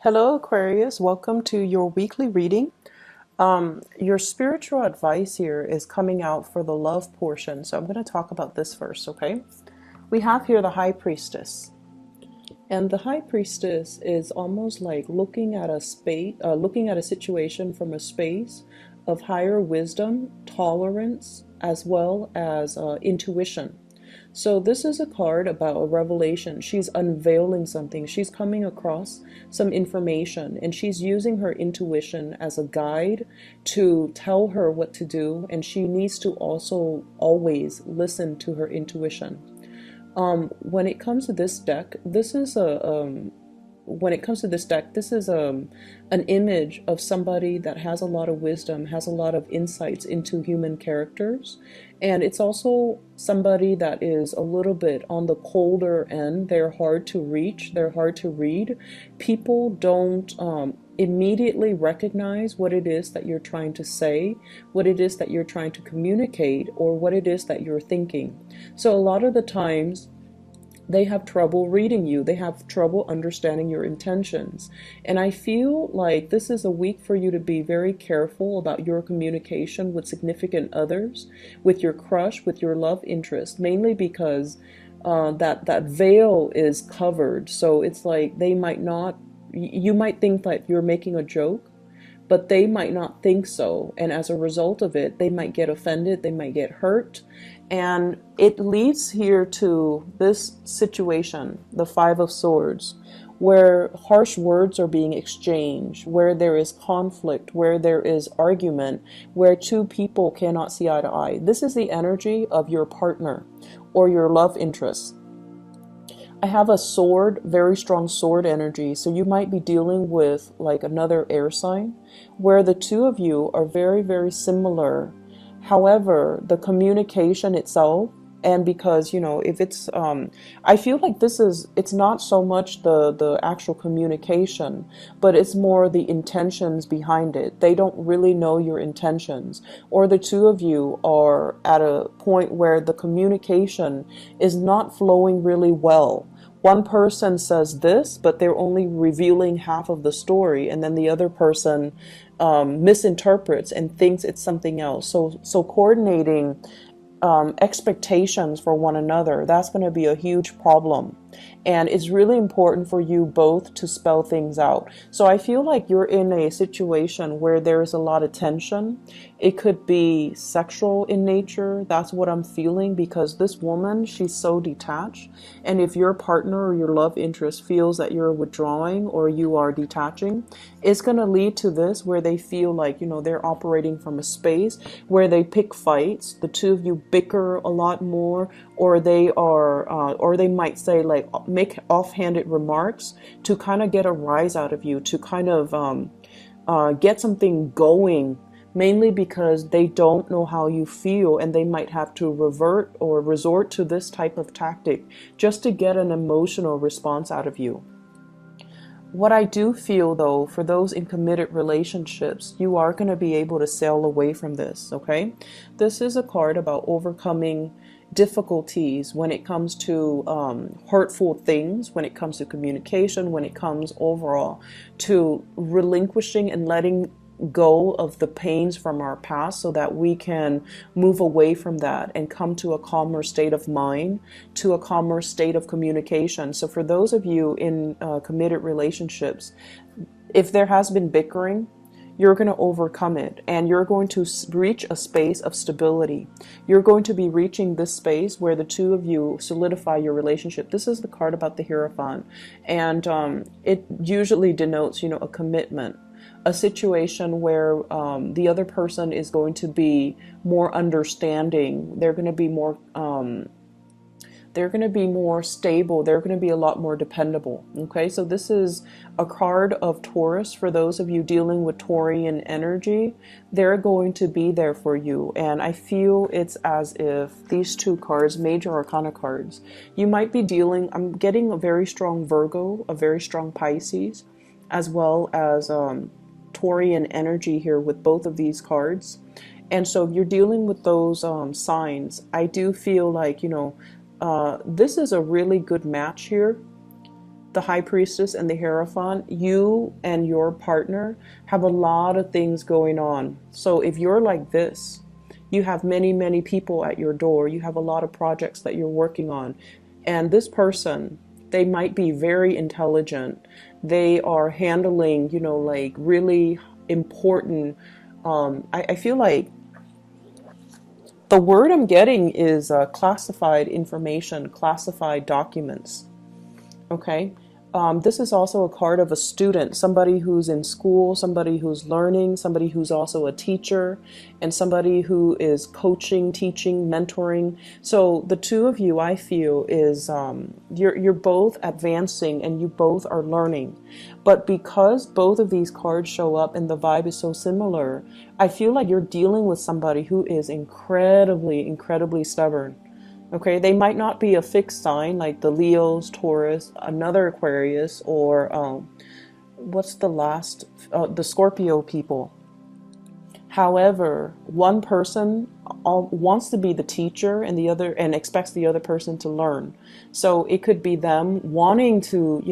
Hello, Aquarius. Welcome to your weekly reading. Your spiritual advice here is coming out for the love portion. So I'm going to talk about this first, okay? We have here the High Priestess. And the High Priestess is almost like looking at a space, looking at a situation from a space of higher wisdom, tolerance, as well as intuition. So this is a card about a revelation. She's unveiling something. She's coming across some information and she's using her intuition as a guide to tell her what to do. And she needs to also always listen to her intuition. When it comes to this deck, this is an image of somebody that has a lot of wisdom, has a lot of insights into human characters, and it's also somebody that is a little bit on the colder end. They're hard to reach, they're hard to read. People don't immediately recognize what it is that you're trying to say, what it is that you're trying to communicate, or what it is that you're thinking. So a lot of the times they have trouble reading you. They have trouble understanding your intentions. And I feel like this is a week for you to be very careful about your communication with significant others, with your crush, with your love interest, mainly because that veil is covered. So it's like they might not, you might think that you're making a joke, but they might not think so. And as a result of it, they might get offended, they might get hurt. And it leads here to this situation, the Five of Swords, where harsh words are being exchanged, where there is conflict, where there is argument, where two people cannot see eye to eye. This is the energy of your partner or your love interest. I have a sword, very strong sword energy. So you might be dealing with like another air sign where the two of you are very, very similar. However, the communication itself, and because, if it's, I feel like it's not so much the actual communication, but it's more the intentions behind it. They don't really know your intentions, or the two of you are at a point where the communication is not flowing really well. One person says this, but they're only revealing half of the story, and then the other person misinterprets and thinks it's something else. So coordinating expectations for one another, that's going to be a huge problem. And it's really important for you both to spell things out. So I feel like you're in a situation where there is a lot of tension. It could be sexual in nature. That's what I'm feeling, because this woman, she's so detached. And if your partner or your love interest feels that you're withdrawing or you are detaching, it's going to lead to this where they feel like, they're operating from a space where they pick fights. The two of you bicker a lot more, or they might say, like, make offhanded remarks to kind of get a rise out of you, to kind of get something going, mainly because they don't know how you feel, and they might have to revert or resort to this type of tactic just to get an emotional response out of you. What I do feel, though, for those in committed relationships, you are going to be able to sail away from this, okay? This is a card about overcoming difficulties when it comes to hurtful things, when it comes to communication, when it comes overall to relinquishing and letting go of the pains from our past, so that we can move away from that and come to a calmer state of mind, to a calmer state of communication. So for those of you in committed relationships, if there has been bickering, you're going to overcome it, and you're going to reach a space of stability. You're going to be reaching this space where the two of you solidify your relationship. This is the card about the Hierophant, and it usually denotes, a commitment, a situation where the other person is going to be more understanding. They're going to be more stable. They're going to be a lot more dependable. Okay, so this is a card of Taurus. For those of you dealing with Taurian energy, they're going to be there for you. And I feel it's as if these two cards, major arcana cards, you might be dealing, I'm getting a very strong Virgo, a very strong Pisces, as well as Taurian energy here with both of these cards. And so if you're dealing with those signs, I do feel like, this is a really good match here. the High Priestess and the Hierophant, you and your partner have a lot of things going on. So if you're like this, you have many, many people at your door. You have a lot of projects that you're working on. And this person, they might be very intelligent. They are handling, like really important. I feel like the word I'm getting is classified information, classified documents. Okay. This is also a card of a student, somebody who's in school, somebody who's learning, somebody who's also a teacher, and somebody who is coaching, teaching, mentoring. So the two of you, I feel, is you're both advancing and you both are learning. But because both of these cards show up and the vibe is so similar, I feel like you're dealing with somebody who is incredibly, incredibly stubborn. Okay, they might not be a fixed sign like the Leos, Taurus, another Aquarius, or what's the last, the Scorpio people. However, one person wants to be the teacher and the other, and expects the other person to learn. So it could be them wanting to,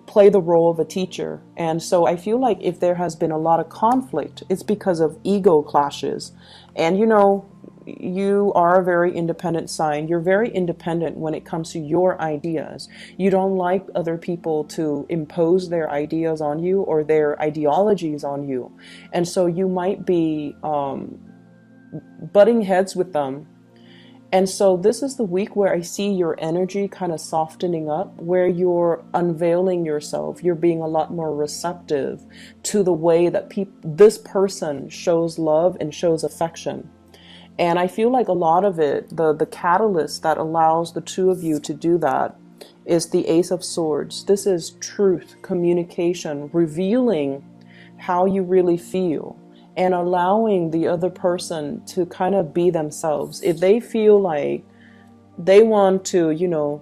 play the role of a teacher. And so I feel like if there has been a lot of conflict, it's because of ego clashes. And you are a very independent sign. You're very independent when it comes to your ideas. You don't like other people to impose their ideas on you or their ideologies on you. And so you might be butting heads with them. And so this is the week where I see your energy kind of softening up, where you're unveiling yourself. You're being a lot more receptive to the way that this person shows love and shows affection. And I feel like a lot of it, the catalyst that allows the two of you to do that is the Ace of Swords. This is truth, communication, revealing how you really feel and allowing the other person to kind of be themselves. If they feel like they want to,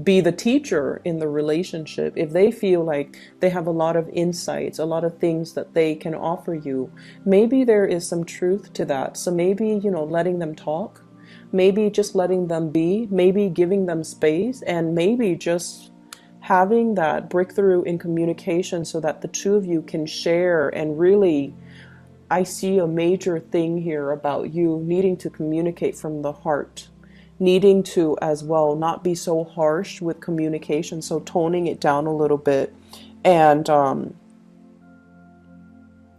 be the teacher in the relationship, if they feel like they have a lot of insights, a lot of things that they can offer you, maybe there is some truth to that. So maybe, letting them talk, maybe just letting them be, maybe giving them space, and maybe just having that breakthrough in communication so that the two of you can share. And really, I see a major thing here about you needing to communicate from the heart, needing to as well not be so harsh with communication, so toning it down a little bit. And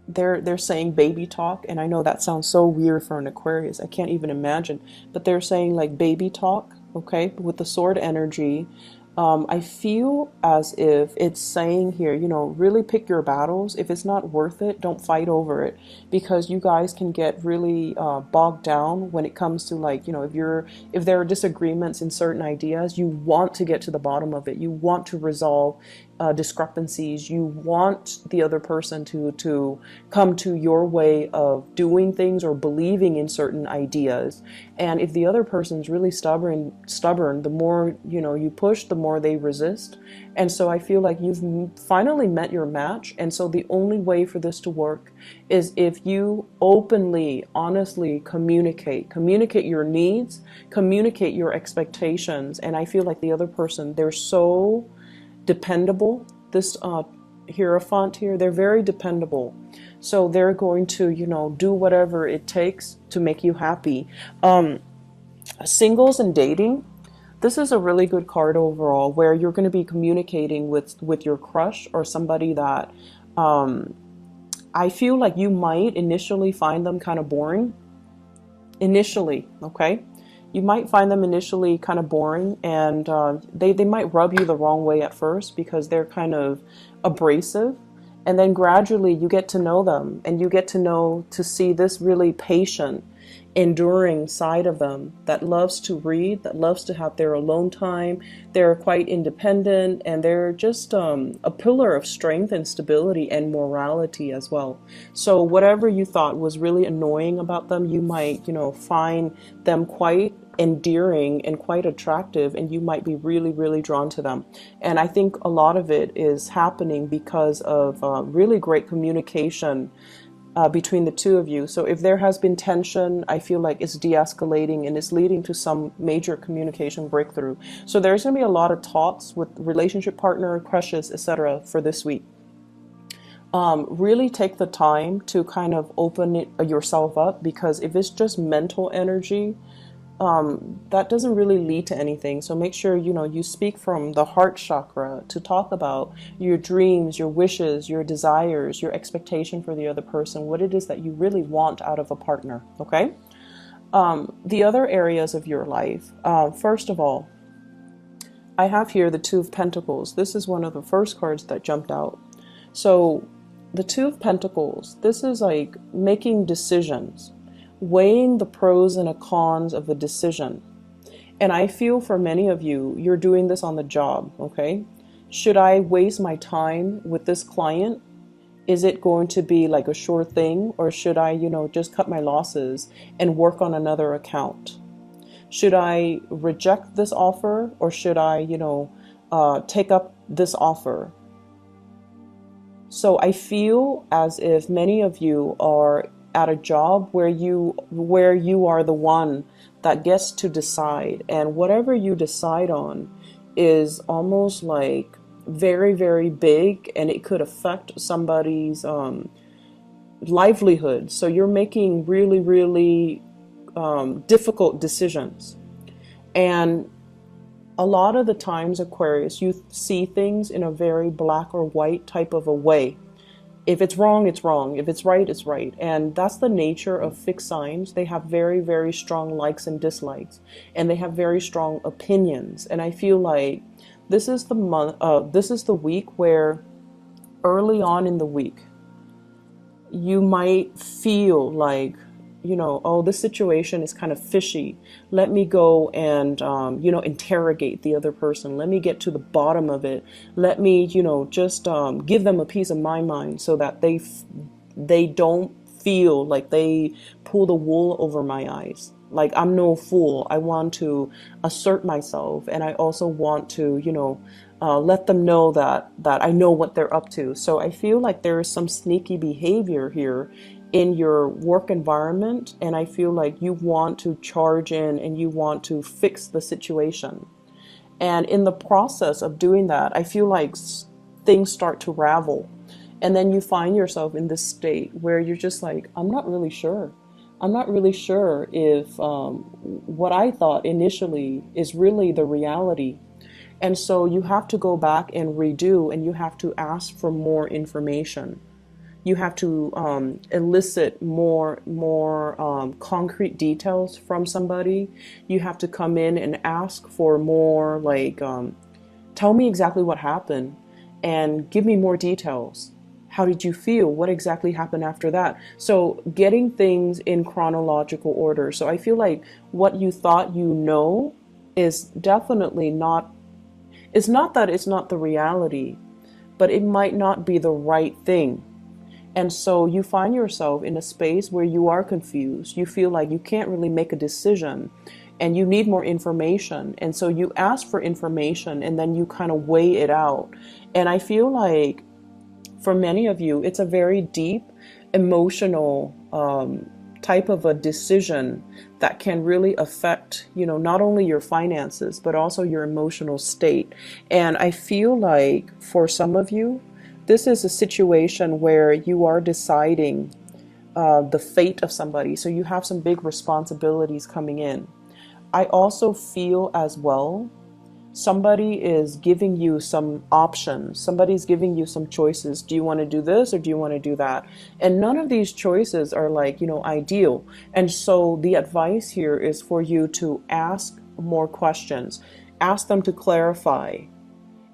they're saying baby talk, and I know that sounds so weird for an Aquarius. I can't even imagine, but they're saying like baby talk, okay, with the sword energy. I feel as if it's saying here, really pick your battles. If it's not worth it, don't fight over it, because you guys can get really bogged down when it comes to if there are disagreements in certain ideas, you want to get to the bottom of it. You want to resolve discrepancies. You want the other person to come to your way of doing things or believing in certain ideas. And if the other person's really stubborn, the more you push, the more they resist. And so I feel like you've finally met your match. And so the only way for this to work is if you openly, honestly communicate your needs, communicate your expectations. And I feel like the other person, they're so dependable. This Hierophant here, they're very dependable. So they're going to, do whatever it takes to make you happy. Singles and dating, this is a really good card overall, where you're going to be communicating with your crush or somebody that I feel like you might initially find them kind of boring. Initially, okay? You might find them initially kind of boring, and they might rub you the wrong way at first because they're kind of abrasive. And then gradually you get to know them, and you get to see this really patient, enduring side of them that loves to read, that loves to have their alone time. They're quite independent, and they're just a pillar of strength and stability and morality as well. So whatever you thought was really annoying about them, you might, find them quite endearing and quite attractive, and you might be really, really drawn to them. And I think a lot of it is happening because of really great communication between the two of you. So if there has been tension, I feel like it's de-escalating and it's leading to some major communication breakthrough. So there's going to be a lot of talks with relationship partner, crushes, etc. for this week. Really take the time to kind of open yourself up, because if it's just mental energy, that doesn't really lead to anything. So make sure, you speak from the heart chakra to talk about your dreams, your wishes, your desires, your expectation for the other person, what it is that you really want out of a partner, okay? The other areas of your life, first of all, I have here the Two of Pentacles. This is one of the first cards that jumped out. So the Two of Pentacles, this is like making decisions, weighing the pros and the cons of the decision. And I feel for many of you, you're doing this on the job, okay? Should I waste my time with this client? Is it going to be like a sure thing? Or should I, just cut my losses and work on another account? Should I reject this offer, or should I, take up this offer? So I feel as if many of you are at a job where you are the one that gets to decide, and whatever you decide on is almost like very, very big, and it could affect somebody's livelihood. So you're making really, really difficult decisions. And a lot of the times, Aquarius, you see things in a very black or white type of a way. If it's wrong, it's wrong. If it's right, it's right. And that's the nature of fixed signs. They have very, very strong likes and dislikes, and they have very strong opinions. And I feel like this is the week where early on in the week, you might feel like, oh, this situation is kind of fishy. Let me go and, interrogate the other person. Let me get to the bottom of it. Let me, just give them a piece of my mind so that they don't feel like they pull the wool over my eyes. Like, I'm no fool. I want to assert myself, and I also want to, let them know that I know what they're up to. So I feel like there is some sneaky behavior here in your work environment, and I feel like you want to charge in and you want to fix the situation. And in the process of doing that, I feel like things start to ravel, and then you find yourself in this state where you're just like, I'm not really sure. I'm not really sure if what I thought initially is really the reality. And so you have to go back and redo, and you have to ask for more information. You have to elicit more concrete details from somebody. You have to come in and ask for more, like, tell me exactly what happened and give me more details. How did you feel? What exactly happened after that? So getting things in chronological order. So I feel like what you thought is definitely not, it's not that it's not the reality, but it might not be the right thing. And so you find yourself in a space where you are confused. You feel like you can't really make a decision, and you need more information. And so you ask for information, and then you kind of weigh it out. And I feel like for many of you, it's a very deep, emotional type of a decision that can really affect, not only your finances, but also your emotional state. And I feel like for some of you, this is a situation where you are deciding the fate of somebody. So you have some big responsibilities coming in. I also feel as well, somebody is giving you some options. Somebody's giving you some choices. Do you want to do this or do you want to do that? And none of these choices are like, ideal. And so the advice here is for you to ask more questions. Ask them to clarify.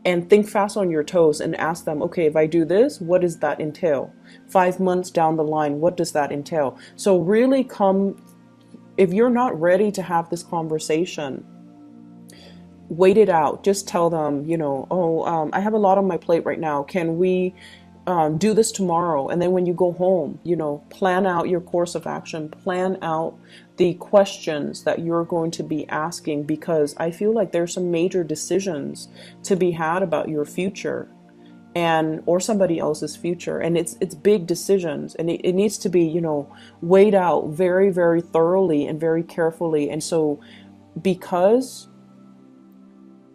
And think fast on your toes and ask them, okay, if I do this, what does that entail? 5 months down the line, what does that entail? So really if you're not ready to have this conversation, wait it out. Just tell them, I have a lot on my plate right now. Can we do this tomorrow? And then when you go home, plan out your course of action, plan out the questions that you're going to be asking, because I feel like there's some major decisions to be had about your future. and or somebody else's future. And it's big decisions, and it needs to be, you know, weighed out very, very thoroughly and very carefully. And so because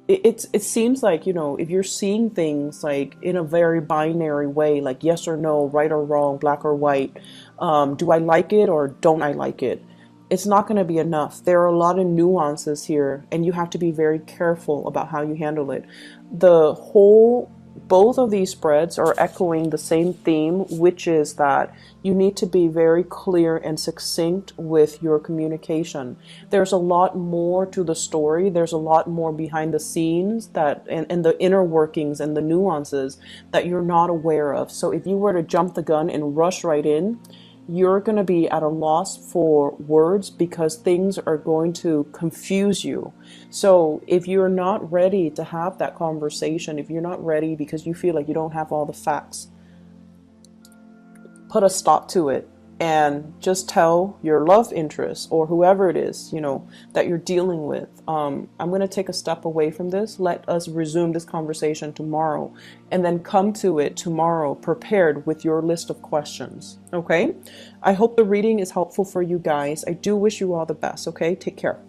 it seems like, you know, if you're seeing things like in a very binary way, like yes or no, right or wrong, black or white, do I like it or don't I like it, it's not going to be enough. There are a lot of nuances here, and you have to be very careful about how you handle it. The whole Both of these spreads are echoing the same theme, which is that you need to be very clear and succinct with your communication. There's a lot more to the story. There's a lot more behind the scenes that and the inner workings and the nuances that you're not aware of. So if you were to jump the gun and rush right in, you're going to be at a loss for words because things are going to confuse you. So if you're not ready to have that conversation, if you're not ready because you feel like you don't have all the facts, put a stop to it and just tell your love interest or whoever it is, you know, that you're dealing with. I'm going to take a step away from this. Let us resume this conversation tomorrow, and then come to it tomorrow prepared with your list of questions. Okay? I hope the reading is helpful for you guys. I do wish you all the best. Okay? Take care.